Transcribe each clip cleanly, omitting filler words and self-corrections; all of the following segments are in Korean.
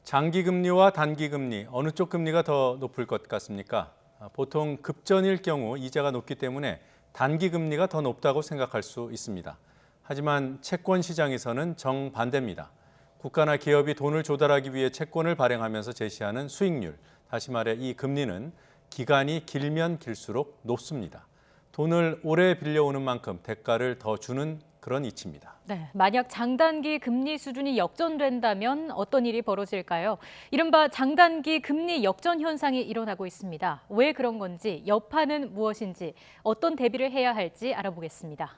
장기금리와 단기금리 어느 쪽 금리가 더 높을 것 같습니까? 보통 급전일 경우 이자가 높기 때문에 단기금리가 더 높다고 생각할 수 있습니다. 하지만 채권 시장에서는 정반대입니다. 국가나 기업이 돈을 조달하기 위해 채권을 발행하면서 제시하는 수익률, 다시 말해 이 금리는 기간이 길면 길수록 높습니다. 돈을 오래 빌려오는 만큼 대가를 더 주는 그런 이치입니다. 네, 만약 장단기 금리 수준이 역전된다면 어떤 일이 벌어질까요? 이른바 장단기 금리 역전 현상이 일어나고 있습니다. 왜 그런 건지, 여파는 무엇인지, 어떤 대비를 해야 할지 알아보겠습니다.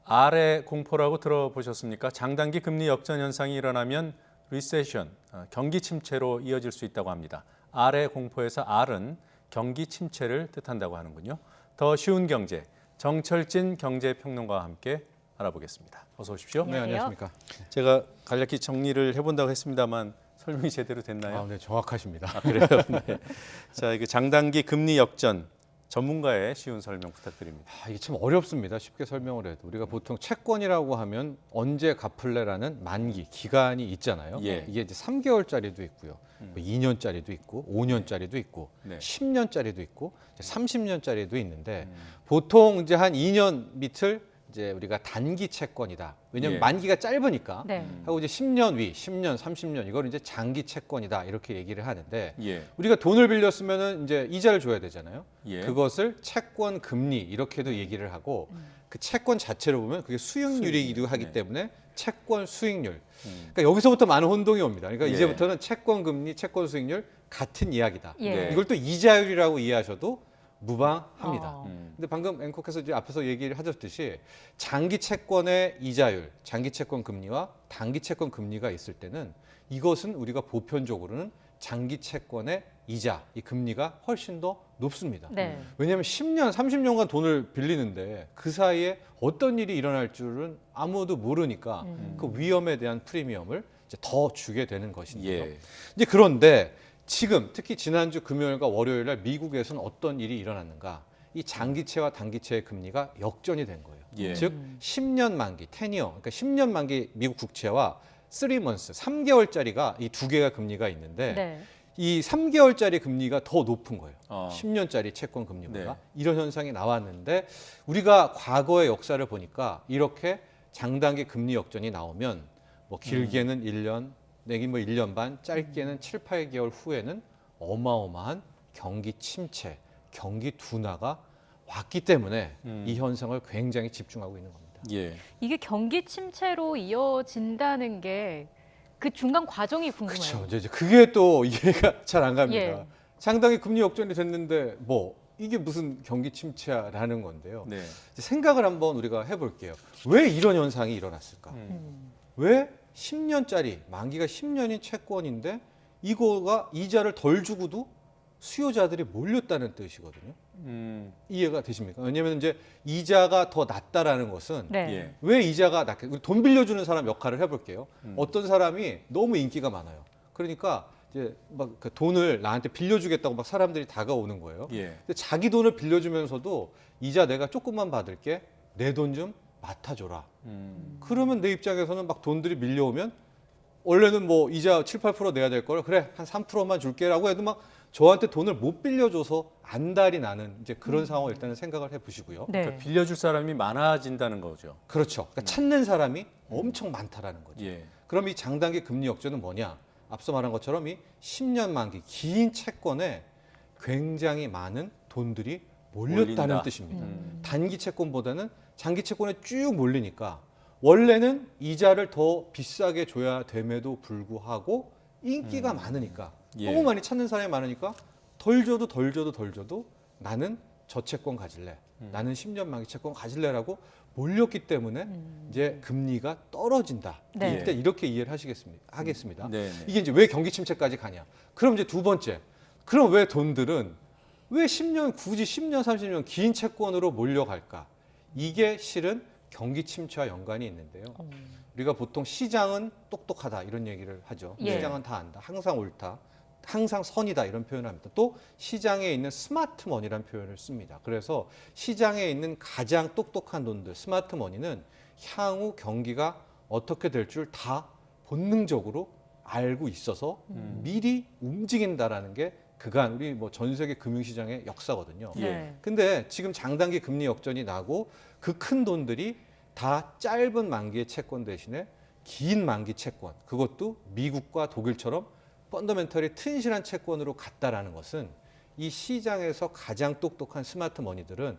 R의 공포라고 들어보셨습니까? 장단기 금리 역전 현상이 일어나면 리세션, 경기 침체로 이어질 수 있다고 합니다. R의 공포에서 R은 경기 침체를 뜻한다고 하는군요. 더 쉬운 경제, 정철진 경제평론가와 함께 알아보겠습니다. 어서 오십시오. 안녕하세요. 네, 안녕하십니까. 제가 간략히 정리를 해본다고 했습니다만 설명이 제대로 됐나요? 네, 정확하십니다. 그래요. 네. 자, 이거 장단기 금리 역전 전문가의 쉬운 설명 부탁드립니다. 이게 참 어렵습니다. 쉽게 설명을 해도 우리가 보통 채권이라고 하면 언제 갚을래라는 만기 기간이 있잖아요. 예. 이게 이제 3개월짜리도 있고요, 2년짜리도 있고, 5년짜리도 있고, 네. 10년짜리도 있고, 30년짜리도 있는데 보통 이제 한 2년 밑을 이제 우리가 단기 채권이다. 왜냐하면 예. 만기가 짧으니까. 네. 하고 이제 10년 위, 10년, 30년 이걸 이제 장기 채권이다 이렇게 얘기를 하는데 예. 우리가 돈을 빌렸으면은 이제 이자를 줘야 되잖아요. 예. 그것을 채권 금리 이렇게도 얘기를 하고 그 채권 자체로 보면 그게 수익률이기도 수익률. 하기 네. 때문에 채권 수익률. 그러니까 여기서부터 많은 혼동이 옵니다. 그러니까 예. 이제부터는 채권 금리, 채권 수익률 같은 이야기다. 예. 네. 이걸 또 이자율이라고 이해하셔도 무방합니다. 어. 근데 방금 앵커께서 이제 앞에서 얘기를 하셨듯이 장기 채권의 이자율, 장기 채권 금리와 단기 채권 금리가 있을 때는 이것은 우리가 보편적으로는 장기 채권의 이자, 이 금리가 훨씬 더 높습니다. 네. 왜냐하면 10년, 30년간 돈을 빌리는데 그 사이에 어떤 일이 일어날 줄은 아무도 모르니까 그 위험에 대한 프리미엄을 이제 더 주게 되는 것인데요. 예. 이제 그런데 지금 특히 지난주 금요일과 월요일 날 미국에서는 어떤 일이 일어났는가? 이 장기채와 단기채의 금리가 역전이 된 거예요. 예. 즉 10년 만기, 10year, 그러니까 10년 만기 미국 국채와 3months, 3개월짜리가 이 두 개가 금리가 있는데 네. 이 3개월짜리 금리가 더 높은 거예요. 어. 10년짜리 채권 금리보다. 네. 이런 현상이 나왔는데 우리가 과거의 역사를 보니까 이렇게 장단기 금리 역전이 나오면 뭐 길게는 1년, 내긴 뭐 1년 반, 짧게는 7, 8개월 후에는 어마어마한 경기 침체, 경기 둔화가 왔기 때문에 이 현상을 굉장히 집중하고 있는 겁니다. 예. 이게 경기 침체로 이어진다는 게 그 중간 과정이 궁금해요. 그렇죠. 이제 그게 또 이해가 잘 안 갑니다. 예. 상당히 금리 역전이 됐는데 뭐 이게 무슨 경기 침체라는 건데요. 네. 이제 생각을 한번 우리가 해볼게요. 왜 이런 현상이 일어났을까? 왜 10년짜리 만기가 10년인 채권인데 이거가 이자를 덜 주고도 수요자들이 몰렸다는 뜻이거든요. 이해가 되십니까? 왜냐하면 이제 이자가 더 낮다라는 것은 네. 예. 왜 이자가 낮게? 우리 돈 빌려주는 사람 역할을 해볼게요. 어떤 사람이 너무 인기가 많아요. 그러니까 이제 막 그 돈을 나한테 빌려주겠다고 막 사람들이 다가오는 거예요. 예. 근데 자기 돈을 빌려주면서도 이자 내가 조금만 받을게, 내 돈 좀 맡아줘라. 그러면 내 입장에서는 막 돈들이 밀려오면 원래는 뭐 이자 7, 8% 내야 될 걸 그래 한 3%만 줄게라고 해도 막 저한테 돈을 못 빌려줘서 안달이 나는 이제 그런 상황을 일단은 생각을 해보시고요. 네. 그러니까 빌려줄 사람이 많아진다는 거죠. 그렇죠. 그러니까 찾는 사람이 엄청 많다라는 거죠. 예. 그럼 이 장단기 금리 역전은 뭐냐? 앞서 말한 것처럼 이 10년 만기 긴 채권에 굉장히 많은 돈들이 몰렸다는 몰린다. 뜻입니다. 단기 채권보다는 장기 채권에 쭉 몰리니까 원래는 이자를 더 비싸게 줘야 됨에도 불구하고 인기가 많으니까 예. 너무 많이 찾는 사람이 많으니까 덜 줘도 덜 줘도 덜 줘도 나는 저 채권 가질래. 나는 10년 만기 채권 가질래라고 몰렸기 때문에 이제 금리가 떨어진다. 네. 일단 이렇게 이해를 하겠습니다. 네. 이게 이제 왜 경기 침체까지 가냐? 그럼 이제 두 번째. 그럼 왜 돈들은 왜 10년 굳이 10년 30년 긴 채권으로 몰려갈까? 이게 실은 경기 침체와 연관이 있는데요. 우리가 보통 시장은 똑똑하다 이런 얘기를 하죠. 예. 시장은 다 안다. 항상 옳다. 항상 선이다 이런 표현을 합니다. 또 시장에 있는 스마트 머니라는 표현을 씁니다. 그래서 시장에 있는 가장 똑똑한 돈들, 스마트 머니는 향후 경기가 어떻게 될 줄 다 본능적으로 알고 있어서 미리 움직인다라는 게 그간 우리 뭐 전 세계 금융시장의 역사거든요. 예. 근데 지금 장단기 금리 역전이 나고 그 큰 돈들이 다 짧은 만기의 채권 대신에 긴 만기 채권, 그것도 미국과 독일처럼 펀더멘털이 튼실한 채권으로 갔다라는 것은 이 시장에서 가장 똑똑한 스마트 머니들은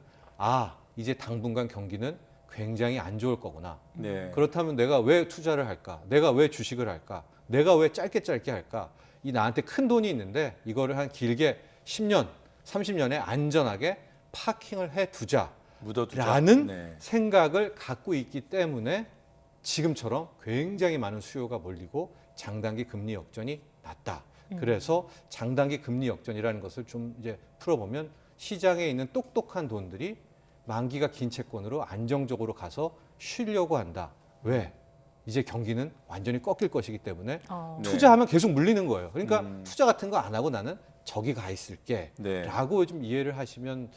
이제 당분간 경기는 굉장히 안 좋을 거구나. 네. 그렇다면 내가 왜 투자를 할까? 내가 왜 주식을 할까? 내가 왜 짧게 할까? 이 나한테 큰 돈이 있는데 이거를 한 길게 10년, 30년에 안전하게 파킹을 해 묻어두자. 두자라는 네. 생각을 갖고 있기 때문에 지금처럼 굉장히 많은 수요가 몰리고 장단기 금리 역전이 났다. 그래서 장단기 금리 역전이라는 것을 좀 이제 풀어보면 시장에 있는 똑똑한 돈들이 만기가 긴 채권으로 안정적으로 가서 쉬려고 한다. 왜? 이제 경기는 완전히 꺾일 것이기 때문에 어. 네. 투자하면 계속 물리는 거예요. 그러니까 투자 같은 거 안 하고 나는 저기 가 있을게 네. 라고 좀 이해를 하시면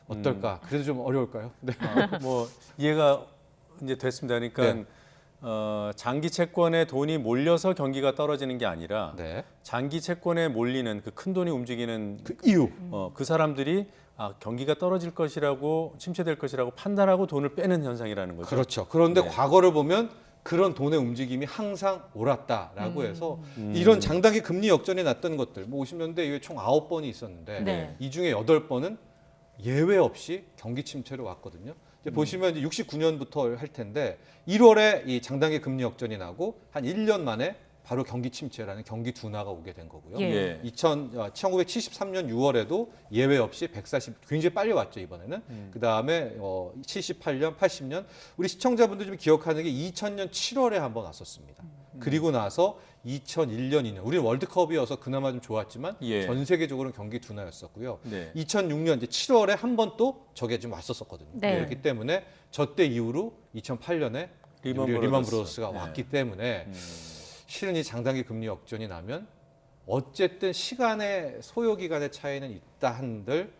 어떨까? 그래도 좀 어려울까요? 네. 뭐 이해가 이제 됐습니다. 그러니까 네. 장기 채권에 돈이 몰려서 경기가 떨어지는 게 아니라 네. 장기 채권에 몰리는 그 큰 돈이 움직이는 그 이유. 그 사람들이 경기가 떨어질 것이라고 침체될 것이라고 판단하고 돈을 빼는 현상이라는 거죠. 그렇죠. 그런데 네. 과거를 보면 그런 돈의 움직임이 항상 옳았다라고 해서 이런 장단기 금리 역전이 났던 것들, 뭐 50년대 이후에 총 9번이 있었는데 네. 이 중에 8번은 예외 없이 경기 침체로 왔거든요. 이제 보시면 이제 69년부터 할 텐데 1월에 이 장단기 금리 역전이 나고 한 1년 만에 바로 경기 침체라는 경기 둔화가 오게 된 거고요. 예. 1973년 6월에도 예외 없이 140 굉장히 빨리 왔죠 이번에는. 그 다음에 78년, 80년 우리 시청자분들 좀 기억하는 게 2000년 7월에 한번 왔었습니다. 그리고 나서 2001년, 2년 우리는 월드컵이어서 그나마 좀 좋았지만 예. 전 세계적으로는 경기 둔화였었고요. 네. 2006년 이제 7월에 한 번 또 저게 좀 왔었거든요. 네. 그렇기 때문에 저 때 이후로 2008년에 리먼 리먼 브라더스. 브로스가 네. 왔기 때문에 실은 이 장단기 금리 역전이 나면 어쨌든 시간의 소요 기간의 차이는 있다 한들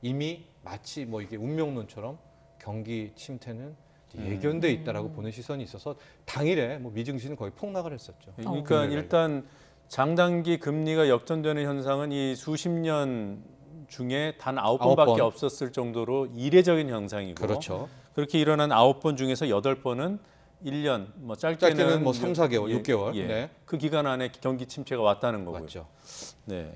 이미 마치 뭐 이게 운명론처럼 경기 침체는 예견돼 있다라고 보는 시선이 있어서 당일에 뭐 미증시는 거의 폭락을 했었죠. 그러니까 금요일 날. 일단 장단기 금리가 역전되는 현상은 이 수십 년 중에 단 9번밖에 9번. 없었을 정도로 이례적인 현상이고 그렇죠. 그렇게 일어난 9번 중에서 8번은 1년, 뭐 짧게는 뭐 3, 4개월, 6개월. 예. 네. 그 기간 안에 경기 침체가 왔다는 거고요. 맞죠. 네.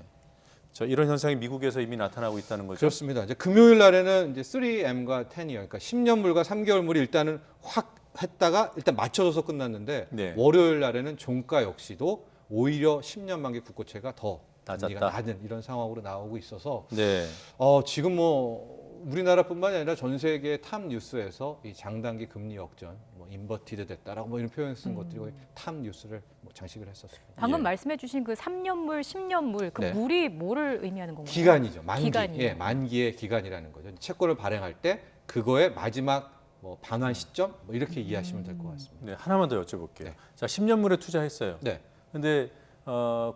이런 현상이 미국에서 이미 나타나고 있다는 거죠. 그렇습니다. 이제 금요일 날에는 이제 3M과 10이어, 그러니까 10년물과 3개월물이 일단은 확 했다가 일단 맞춰져서 끝났는데 네. 월요일 날에는 종가 역시도 오히려 10년 만기 국고채가 더 금리가 낮았다. 낮은 이런 상황으로 나오고 있어서 네. 지금 뭐 우리나라뿐만이 아니라 전 세계 탑 뉴스에서 이 장단기 금리 역전, 뭐 인버티드 됐다라고 뭐 이런 표현 쓴 것들이 거의 탑 뉴스를 뭐 장식을 했었습니다. 방금 예. 말씀해주신 그 3년물, 10년물 그 네. 물이 뭐를 의미하는 건가요? 기간이죠. 만기. 기간이요. 예, 만기의 기간이라는 거죠. 채권을 발행할 때 그거의 마지막 뭐 반환 시점 뭐 이렇게 이해하시면 될 것 같습니다. 네, 하나만 더 여쭤볼게요. 네. 자, 10년물에 투자했어요. 네. 근데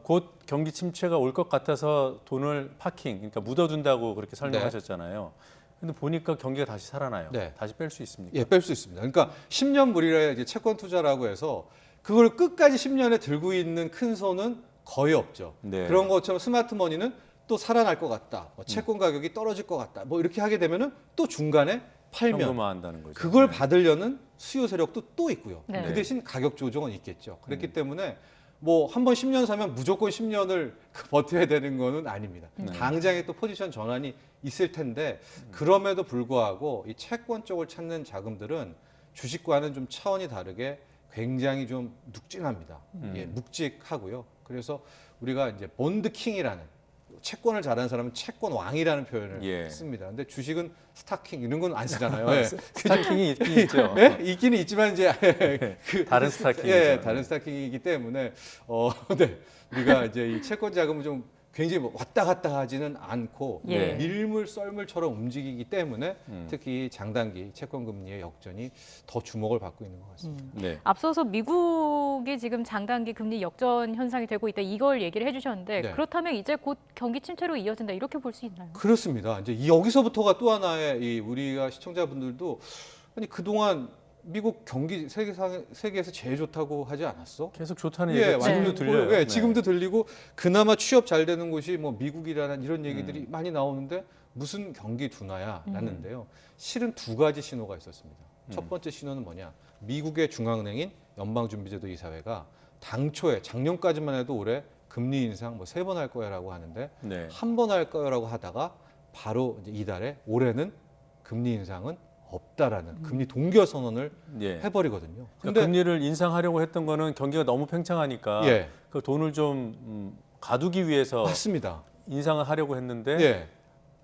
곧 경기 침체가 올 것 같아서 돈을 파킹, 그러니까 묻어둔다고 그렇게 설명하셨잖아요. 근데 보니까 경기가 다시 살아나요. 네. 다시 뺄 수 있습니까? 예, 뺄 수 있습니다. 그러니까 10년 물이래 이제 채권 투자라고 해서 그걸 끝까지 10년에 들고 있는 큰 손은 거의 없죠. 네. 그런 것처럼 스마트 머니는 또 살아날 것 같다. 뭐 채권 가격이 떨어질 것 같다. 뭐 이렇게 하게 되면은 또 중간에 팔면 현금화한다는 거죠. 그걸 네. 받으려는 수요 세력도 또 있고요. 네. 그 대신 가격 조정은 있겠죠. 그렇기 때문에 뭐 한 번 10년 사면 무조건 10년을 버텨야 되는 거는 아닙니다. 당장에 또 포지션 전환이 있을 텐데 그럼에도 불구하고 이 채권 쪽을 찾는 자금들은 주식과는 좀 차원이 다르게 굉장히 좀 눅진합니다. 예, 묵직하고요. 그래서 우리가 이제 본드 킹이라는 채권을 잘하는 사람은 채권 왕이라는 표현을 예. 씁니다. 근데 주식은 스타킹 이런 건 안 쓰잖아요. 예. 스타킹이 있긴 있죠. 예? 있기는 있지만 이제 그 다른 스타킹이죠. 예, 다른 스타킹이기 때문에 네. 우리가 이제 이 채권 자금을 좀 굉장히 뭐 왔다 갔다 하지는 않고 예. 밀물 썰물처럼 움직이기 때문에 특히 장단기 채권 금리의 역전이 더 주목을 받고 있는 것 같습니다. 네. 앞서서 미국이 지금 장단기 금리 역전 현상이 되고 있다 이걸 얘기를 해주셨는데 네. 그렇다면 이제 곧 경기 침체로 이어진다 이렇게 볼 수 있나요? 그렇습니다. 이제 여기서부터가 또 하나의 이 우리가 시청자분들도 아니 그동안 미국 경기 세계에서 제일 좋다고 하지 않았어? 계속 좋다는 예, 얘기가 지금도 완전 들려요. 예, 네. 지금도 들리고 그나마 취업 잘 되는 곳이 뭐 미국이라는 이런 얘기들이 많이 나오는데 무슨 경기 둔화야라는데요. 실은 두 가지 신호가 있었습니다. 첫 번째 신호는 뭐냐? 미국의 중앙은행인 연방준비제도 이사회가 당초에 작년까지만 해도 올해 금리 인상 뭐 3번 할 거야라고 하는데 네. 한 번 할 거야라고 하다가 바로 이제 이달에 올해는 금리 인상은 없다라는 금리 동결 선언을 예. 해버리거든요. 그러니까 금리를 인상하려고 했던 거는 경기가 너무 팽창하니까 예, 그 돈을 좀 가두기 위해서 맞습니다. 인상을 하려고 했는데 예,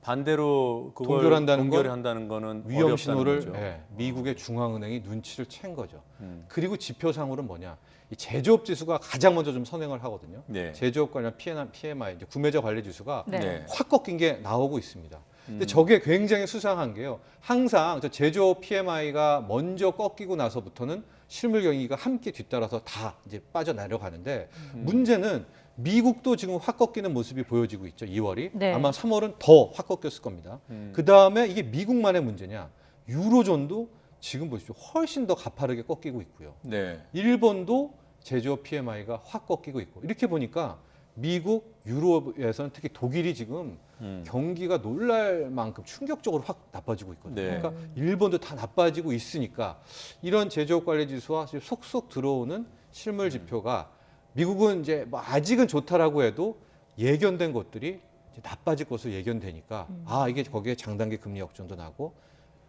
반대로 그걸 동결한다는 건 동결한다는 거는 위험 어렵다는 신호를 거죠. 예, 미국의 중앙은행이 눈치를 챈 거죠. 음. 그리고 지표상으로는 뭐냐? 이 제조업 지수가 가장 먼저 좀 선행을 하거든요. 네. 제조업 관련 PMI, 이제 구매자 관리 지수가 네. 네. 확 꺾인 게 나오고 있습니다. 근데 저게 굉장히 수상한 게요. 항상 저 제조업 PMI가 먼저 꺾이고 나서부터는 실물 경기가 함께 뒤따라서 다 이제 빠져내려가는데 문제는 미국도 지금 확 꺾이는 모습이 보여지고 있죠. 2월이. 네. 아마 3월은 더 확 꺾였을 겁니다. 음. 그 다음에 이게 미국만의 문제냐. 유로존도 지금 보십시오. 훨씬 더 가파르게 꺾이고 있고요. 네. 일본도 제조업 PMI가 확 꺾이고 있고 이렇게 보니까 미국, 유럽에서는 특히 독일이 지금 경기가 놀랄 만큼 충격적으로 확 나빠지고 있거든요. 네. 그러니까 일본도 다 나빠지고 있으니까 이런 제조업 관리 지수와 속속 들어오는 실물 지표가 미국은 이제 뭐 아직은 좋다라고 해도 예견된 것들이 이제 나빠질 것으로 예견되니까 아 이게 거기에 장단기 금리 역전도 나고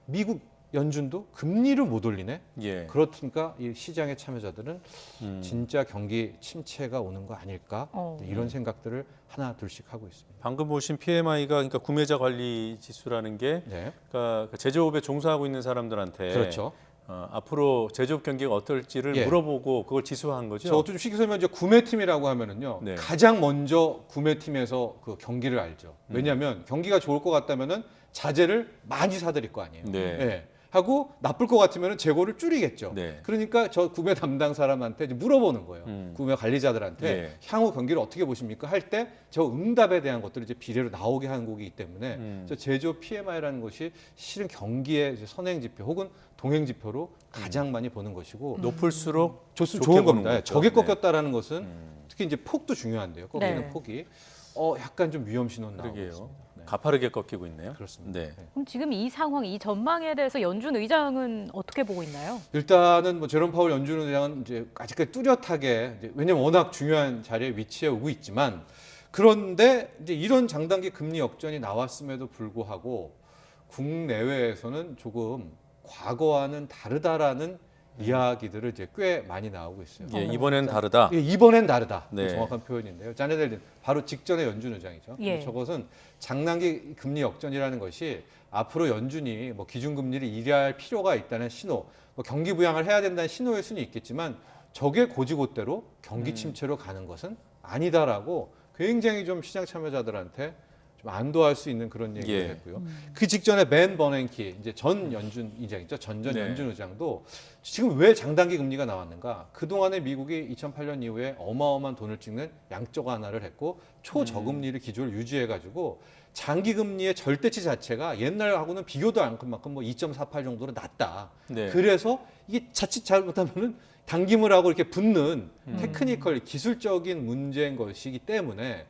미국 연준도 금리를 못 올리네. 예. 그렇으니까 이 시장의 참여자들은 음. 진짜 경기 침체가 오는 거 아닐까 어. 이런 생각들을 하나 둘씩 하고 있습니다. 방금 보신 PMI가 그러니까 구매자 관리 지수라는 게 네, 그러니까 제조업에 종사하고 있는 사람들한테 그렇죠. 앞으로 제조업 경기가 어떨지를 예. 물어보고 그걸 지수화한 거죠. 저도 좀 쉽게 설명해 구매팀이라고 하면은요. 네. 가장 먼저 구매팀에서 그 경기를 알죠. 왜냐하면 경기가 좋을 것 같다면은 자재를 많이 사들일 거 아니에요. 네. 예. 하고 나쁠 것 같으면 재고를 줄이겠죠. 네. 그러니까 저 구매 담당 사람한테 이제 물어보는 거예요. 구매 관리자들한테 예. 향후 경기를 어떻게 보십니까? 할 때 저 응답에 대한 것들을 이제 비례로 나오게 하는 거기 때문에 저 제조 PMI라는 것이 실은 경기의 이제 선행 지표 혹은 동행 지표로 가장 많이 보는 것이고 높을수록 좋게 좋은 보는 겁니다. 거죠. 저게 네. 꺾였다라는 것은 특히 이제 폭도 중요한데요. 꺾이는 네. 폭이 약간 좀 위험 신호 나오고 그러게요. 있습니다. 네. 가파르게 꺾이고 있네요. 그렇습니다. 네. 그럼 지금 이 상황, 이 전망에 대해서 연준 의장은 어떻게 보고 있나요? 일단은 뭐 제롬 파월 연준 의장은 이제 아직까지 뚜렷하게 왜냐면 워낙 중요한 자리에 위치해 오고 있지만 그런데 이제 이런 장단기 금리 역전이 나왔음에도 불구하고 국내외에서는 조금 과거와는 다르다라는 이야기들을 이제 꽤 많이 나오고 있어요. 예, 이번엔 다르다. 예, 이번엔 다르다. 네. 정확한 표현인데요. 자네들 바로 직전에 연준 의장이죠. 예. 근데 저것은 장단기 금리 역전이라는 것이 앞으로 연준이 뭐 기준금리를 인하할 필요가 있다는 신호, 뭐 경기 부양을 해야 된다는 신호일 수는 있겠지만 저게 고지고대로 경기 침체로 가는 것은 아니다라고 굉장히 좀 시장 참여자들한테 좀 안도할 수 있는 그런 얘기를 예. 했고요. 그 직전에 벤 버냉키 이제 전 연준 의장이죠. 전 네. 연준 의장도 지금 왜 장단기 금리가 나왔는가? 그동안에 미국이 2008년 이후에 어마어마한 돈을 찍는 양적 완화를 했고 초저금리를 기조를 유지해 가지고 장기 금리의 절대치 자체가 옛날하고는 비교도 안 큰 만큼 뭐 2.48 정도로 낮다. 네. 그래서 이게 자칫 잘못하면은 당김을 하고 이렇게 붙는 테크니컬 기술적인 문제인 것이기 때문에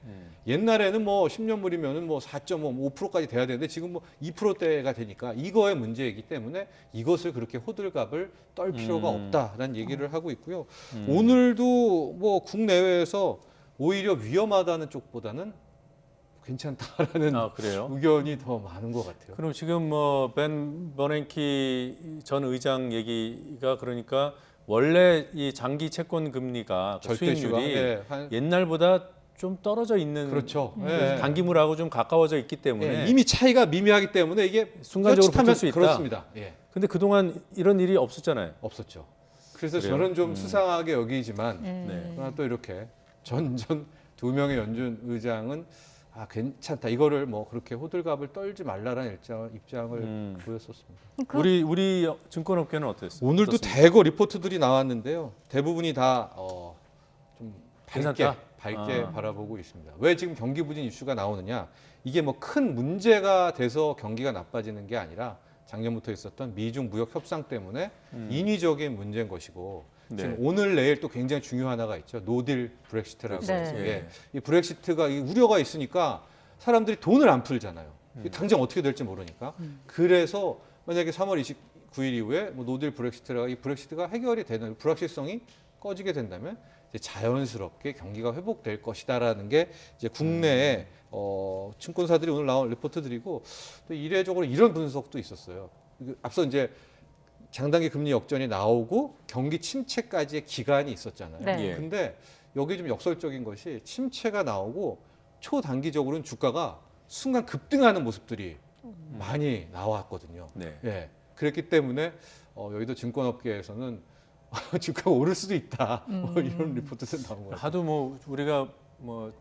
옛날에는 뭐 10년물이면은 뭐 4.5%까지 돼야 되는데 지금 뭐 2%대가 되니까 이거의 문제이기 때문에 이것을 그렇게 호들갑을 떨 필요가 없다라는 얘기를 하고 있고요. 오늘도 뭐 국내외에서 오히려 위험하다는 쪽보다는 괜찮다라는 그래요? 의견이 더 많은 것 같아요. 그럼 지금 뭐 벤 버냉키 전 의장 얘기가 그러니까 원래 이 장기 채권 금리가 그 절대주가 수익률이 예, 옛날보다 좀 떨어져 있는 그렇죠. 그래서 예. 단기물하고 좀 가까워져 있기 때문에 예, 이미 차이가 미미하기 때문에 이게 순간적으로 쫓하면 붙을 수 있다. 그렇습니다. 예, 근데 그동안 이런 일이 없었잖아요. 없었죠. 그래서 그래요? 저는 좀 수상하게 여기지만 네. 그러나 또 이렇게 전 두 명의 연준 의장은 괜찮다. 이거를 뭐 그렇게 호들갑을 떨지 말라라는 입장을 보였었습니다. 우리 증권업계는 어땠어요? 오늘도 어떻습니까? 대거 리포트들이 나왔는데요. 대부분이 다 좀 괜찮다? 밝게 바라보고 있습니다. 왜 지금 경기 부진 이슈가 나오느냐? 이게 뭐 큰 문제가 돼서 경기가 나빠지는 게 아니라 작년부터 있었던 미중 무역 협상 때문에 인위적인 문제인 것이고 네. 지금 오늘 내일 또 굉장히 중요한 하나가 있죠. 노딜 브렉시트라고 네. 해서 예. 이 브렉시트가 이 우려가 있으니까 사람들이 돈을 안 풀잖아요. 당장 어떻게 될지 모르니까. 그래서 만약에 3월 29일 이후에 뭐 노딜 브렉시트가 이 브렉시트가 해결이 되는 불확실성이 꺼지게 된다면 이제 자연스럽게 경기가 회복될 것이다라는 게 이제 국내에 증권사들이 오늘 나온 리포트들이고 또 이례적으로 이런 분석도 있었어요. 앞서 이제 장단기 금리 역전이 나오고 경기 침체까지의 기간이 있었잖아요. 네. 예. 근데 여기 좀 역설적인 것이 침체가 나오고 초단기적으로는 주가가 순간 급등하는 모습들이 많이 나왔거든요. 네. 예. 그랬기 때문에 여의도 증권업계에서는 주가가 오를 수도 있다. 뭐 이런 리포트도 나온 거예요. 하도 뭐 우리가 뭐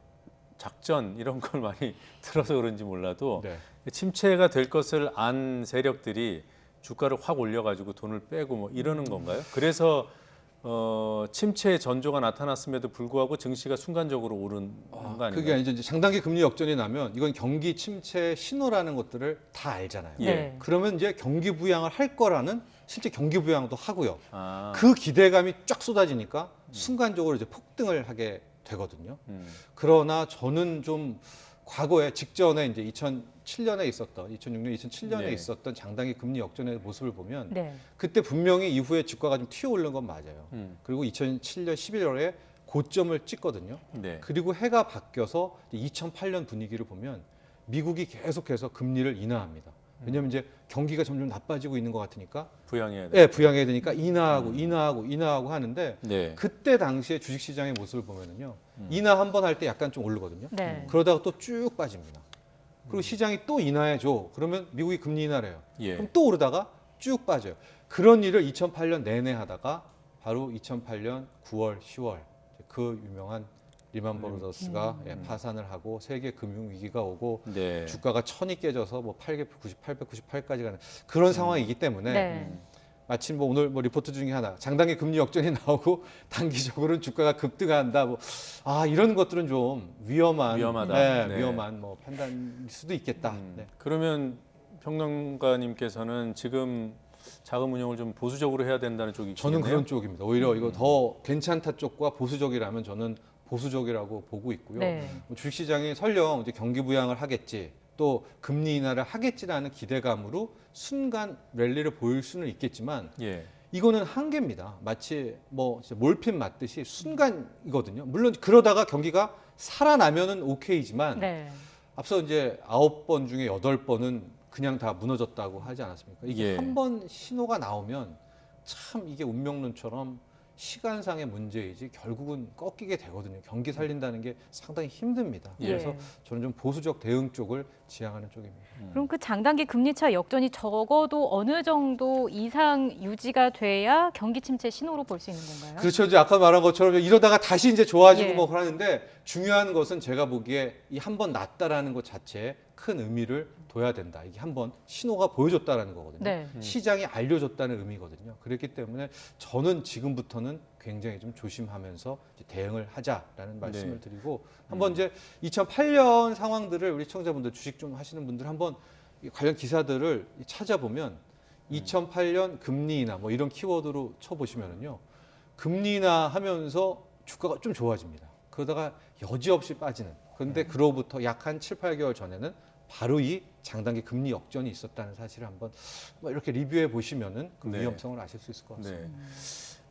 작전 이런 걸 많이 들어서 그런지 몰라도 네. 침체가 될 것을 안 세력들이 주가를 확 올려가지고 돈을 빼고 뭐 이러는 건가요? 그래서 침체의 전조가 나타났음에도 불구하고 증시가 순간적으로 오른 거 아닌가요? 그게 이제 장단기 금리 역전이 나면 이건 경기 침체 신호라는 것들을 다 알잖아요. 예. 네. 그러면 이제 경기 부양을 할 거라는 실제 경기 부양도 하고요. 아, 그 기대감이 쫙 쏟아지니까 순간적으로 이제 폭등을 하게 되거든요. 그러나 저는 좀 과거에 직전에 이제 2007년에 있었던 2006년, 2007년에 네. 있었던 장단기 금리 역전의 모습을 보면 네. 그때 분명히 이후에 주가가 좀 튀어오른 건 맞아요. 음. 그리고 2007년 11월에 고점을 찍거든요. 네. 그리고 해가 바뀌어서 2008년 분위기를 보면 미국이 계속해서 금리를 인하합니다. 왜냐하면 이제 경기가 점점 나빠지고 있는 것 같으니까 부양해야 돼. 예, 부양해야 되니까 인하하고 하는데 네. 그때 당시에 주식시장의 모습을 보면은요 인하 한 번 할 때 약간 좀 오르거든요. 네. 그러다가 또 쭉 빠집니다. 그리고 시장이 또 인하해줘. 그러면 미국이 금리 인하래요. 예. 그럼 또 오르다가 쭉 빠져요. 그런 일을 2008년 내내 하다가 바로 2008년 9월, 10월 그 유명한 리만 브라더스가 파산을 하고 세계 금융 위기가 오고 네. 주가가 천이 깨져서 뭐 898까지 가는 그런 상황이기 때문에 네. 마침 뭐 오늘 뭐 리포트 중에 하나 장단기 금리 역전이 나오고 단기적으로는 주가가 급등한다 뭐 이런 것들은 좀 위험하다. 네, 네. 위험한 뭐 판단일 수도 있겠다. 네. 그러면 평론가님께서는 지금 자금 운용을 좀 보수적으로 해야 된다는 쪽이 저는 그런 쪽입니다. 오히려 이거 더 괜찮다 쪽과 보수적이라면 저는 보수적이라고 보고 있고요. 네. 뭐 주식시장이 설령 이제 경기 부양을 하겠지, 또 금리 인하를 하겠지라는 기대감으로 순간 랠리를 보일 수는 있겠지만 예. 이거는 한계입니다. 마치 뭐 진짜 몰핀 맞듯이 순간이거든요. 물론 그러다가 경기가 살아나면은 오케이지만 네. 앞서 이제 9번 중에 8번은 그냥 다 무너졌다고 하지 않았습니까? 이게 예. 한 번 신호가 나오면 참 이게 운명론처럼 시간상의 문제이지 결국은 꺾이게 되거든요. 경기 살린다는 게 상당히 힘듭니다. 예. 그래서 저는 좀 보수적 대응 쪽을 지향하는 쪽입니다. 그럼 그 장단기 금리차 역전이 적어도 어느 정도 이상 유지가 돼야 경기 침체 신호로 볼 수 있는 건가요? 그렇죠. 이제 아까 말한 것처럼 이러다가 다시 이제 좋아지고 예. 뭐 그러는데 중요한 것은 제가 보기에 이 한 번 났다라는 것 자체에 큰 의미를 둬야 된다. 이게 한 번 신호가 보여줬다라는 거거든요. 네. 시장이 알려줬다는 의미거든요. 그렇기 때문에 저는 지금부터는 굉장히 좀 조심하면서 이제 대응을 하자라는 말씀을 드리고 한번 이제 2008년 상황들을 우리 시청자분들 주식 좀 하시는 분들 한번 이 관련 기사들을 찾아보면 2008년 금리 인하 뭐 이런 키워드로 쳐보시면은요 금리 인하 하면서 주가가 좀 좋아집니다. 그러다가 여지없이 빠지는. 그런데 그로부터 약 한 7, 8개월 전에는 바로 이 장단기 금리 역전이 있었다는 사실을 한번 이렇게 리뷰해 보시면은 그 네. 위험성을 아실 수 있을 것 같습니다. 네.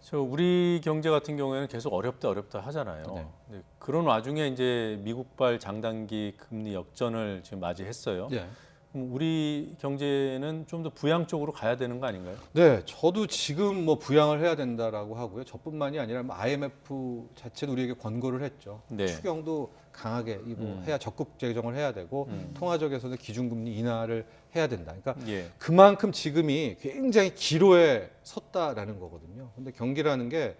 저 우리 경제 같은 경우에는 계속 어렵다 하잖아요. 네. 네, 그런 와중에 이제 미국발 장단기 금리 역전을 지금 맞이했어요. 네. 그럼 우리 경제는 좀 더 부양 쪽으로 가야 되는 거 아닌가요? 네, 저도 지금 뭐 부양을 해야 된다라고 하고요. 저뿐만이 아니라 뭐 IMF 자체도 우리에게 권고를 했죠. 네. 추경도 강하게 해야 적극 재정을 해야 되고 통화적에서는 기준금리 인하를 해야 된다. 그러니까 예. 그만큼 지금이 굉장히 기로에 섰다라는 거거든요. 근데 경기라는 게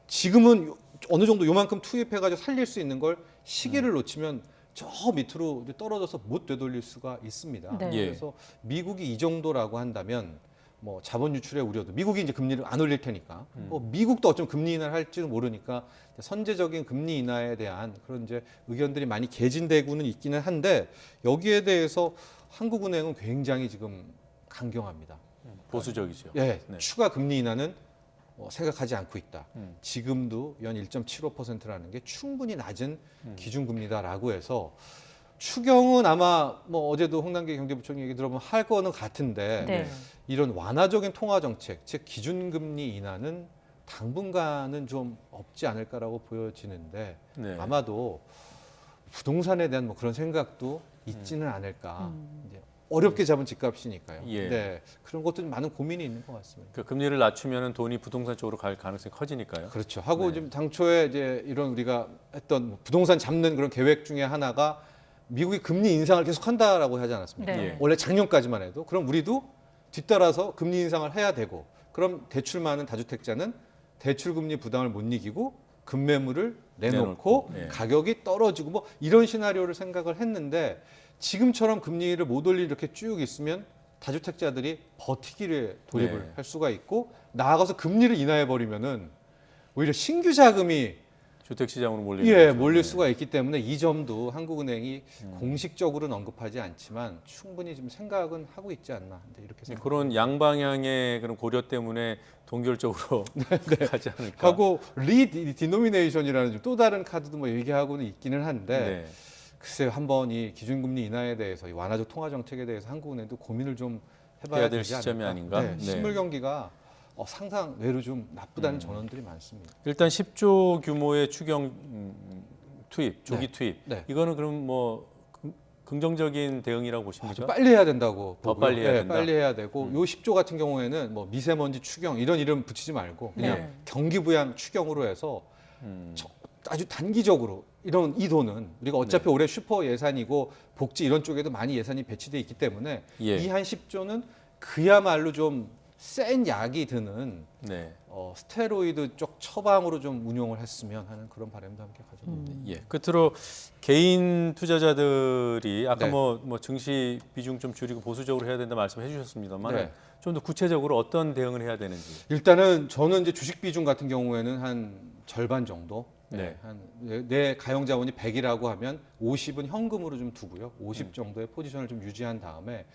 지금은 어느 정도 요만큼 투입해가지고 살릴 수 있는 걸 시기를 놓치면 저 밑으로 이제 떨어져서 못 되돌릴 수가 있습니다. 네. 예. 그래서 미국이 이 정도라고 한다면 뭐 자본 유출의 우려도 미국이 이제 금리를 안 올릴 테니까 뭐 미국도 어쩜 금리 인하를 할지는 모르니까 선제적인 금리 인하에 대한 그런 이제 의견들이 많이 개진되고는 있기는 한데 여기에 대해서 한국은행은 굉장히 지금 강경합니다. 보수적이죠. 예, 네. 추가 금리 인하는 생각하지 않고 있다. 지금도 연 1.75%라는 게 충분히 낮은 기준금리다라고 해서 추경은 아마 뭐 어제도 홍남기 경제부총리 얘기 들어보면 할 거는 같은데 네. 이런 완화적인 통화 정책, 즉 기준금리 인하는 당분간은 좀 없지 않을까라고 보여지는데 네. 아마도 부동산에 대한 뭐 그런 생각도 있지는 않을까. 이제 어렵게 잡은 집값이니까요. 예. 네, 그런 것도 많은 고민이 있는 것 같습니다. 그 금리를 낮추면 돈이 부동산 쪽으로 갈 가능성이 커지니까요. 그렇죠. 하고 네. 지금 당초에 이제 이런 우리가 했던 뭐 부동산 잡는 그런 계획 중에 하나가 미국이 금리 인상을 계속 한다라고 하지 않았습니까? 네. 예. 원래 작년까지만 해도 그럼 우리도 뒤따라서 금리 인상을 해야 되고 그럼 대출 많은 다주택자는 대출 금리 부담을 못 이기고 급매물을 내놓고 네. 가격이 떨어지고 뭐 이런 시나리오를 생각을 했는데 지금처럼 금리를 못 올리 이렇게 쭉 있으면 다주택자들이 버티기를 돌입을 네. 할 수가 있고 나아가서 금리를 인하해 버리면은 오히려 신규 자금이 주택 시장으로 몰리는 예, 거죠. 몰릴 네. 수가 있기 때문에 이 점도 한국은행이 공식적으로는 언급하지 않지만 충분히 좀 생각은 하고 있지 않나 이렇게 생각. 그런 양방향의 그런 고려 때문에 동결적으로 가지 않을까. 하고 리디노미네이션이라는 또 다른 카드도 뭐 얘기하고는 있기는 한데 네. 글쎄요 한번 이 기준금리 인하에 대해서 이 완화적 통화 정책에 대해서 한국은행도 고민을 좀 해봐야 해야 될 되지 시점이 않을까. 아닌가? 네, 네. 실물 경기가 상상 외로 좀 나쁘다는 전언들이 많습니다. 일단 10조 규모의 추경 투입, 조기 네. 투입. 네. 이거는 그럼 뭐 긍정적인 대응이라고 보십니까? 빨리 해야 된다고 더 보고요. 빨리 해야 네, 된다? 빨리 해야 되고 요 10조 같은 경우에는 뭐 미세먼지 추경 이런 이름 붙이지 말고 그냥 네. 경기 부양 추경으로 해서 아주 단기적으로 이런 이 돈은 우리가 어차피 올해 슈퍼 예산이고 복지 이런 쪽에도 많이 예산이 배치돼 있기 때문에 예. 이 한 10조는 그야말로 좀 센 약이 드는 네. 스테로이드 쪽 처방으로 좀 운용을 했으면 하는 그런 바람도 함께 가져봅니다. 예. 끝으로 개인 투자자들이 아까 네. 뭐 증시 비중 좀 줄이고 보수적으로 해야 된다 말씀해 주셨습니다만 네. 좀 더 구체적으로 어떤 대응을 해야 되는지. 일단은 저는 이제 주식 비중 같은 경우에는 한 절반 정도. 네. 내 가용 자원이 100이라고 하면 50은 현금으로 좀 두고요. 50 정도의 포지션을 좀 유지한 다음에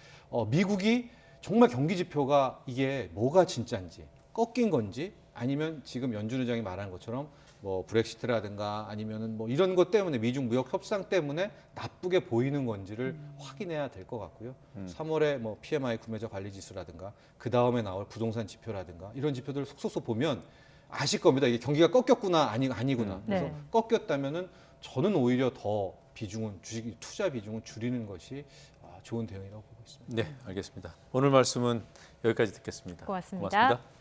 미국이 정말 경기 지표가 이게 뭐가 진짜인지 꺾인 건지 아니면 지금 연준 의장이 말한 것처럼 뭐 브렉시트라든가 아니면은 뭐 이런 것 때문에 미중 무역 협상 때문에 나쁘게 보이는 건지를 확인해야 될 것 같고요. 3월에 뭐 PMI 구매자 관리 지수라든가 그 다음에 나올 부동산 지표라든가 이런 지표들을 속속속 보면 아실 겁니다. 이게 경기가 꺾였구나 아니구나. 그래서 네. 꺾였다면은 저는 오히려 더 비중은 주식 투자 비중을 줄이는 것이 좋은 대응이라고 보고 있습니다. 네, 알겠습니다. 오늘 말씀은 여기까지 듣겠습니다. 고맙습니다. 고맙습니다.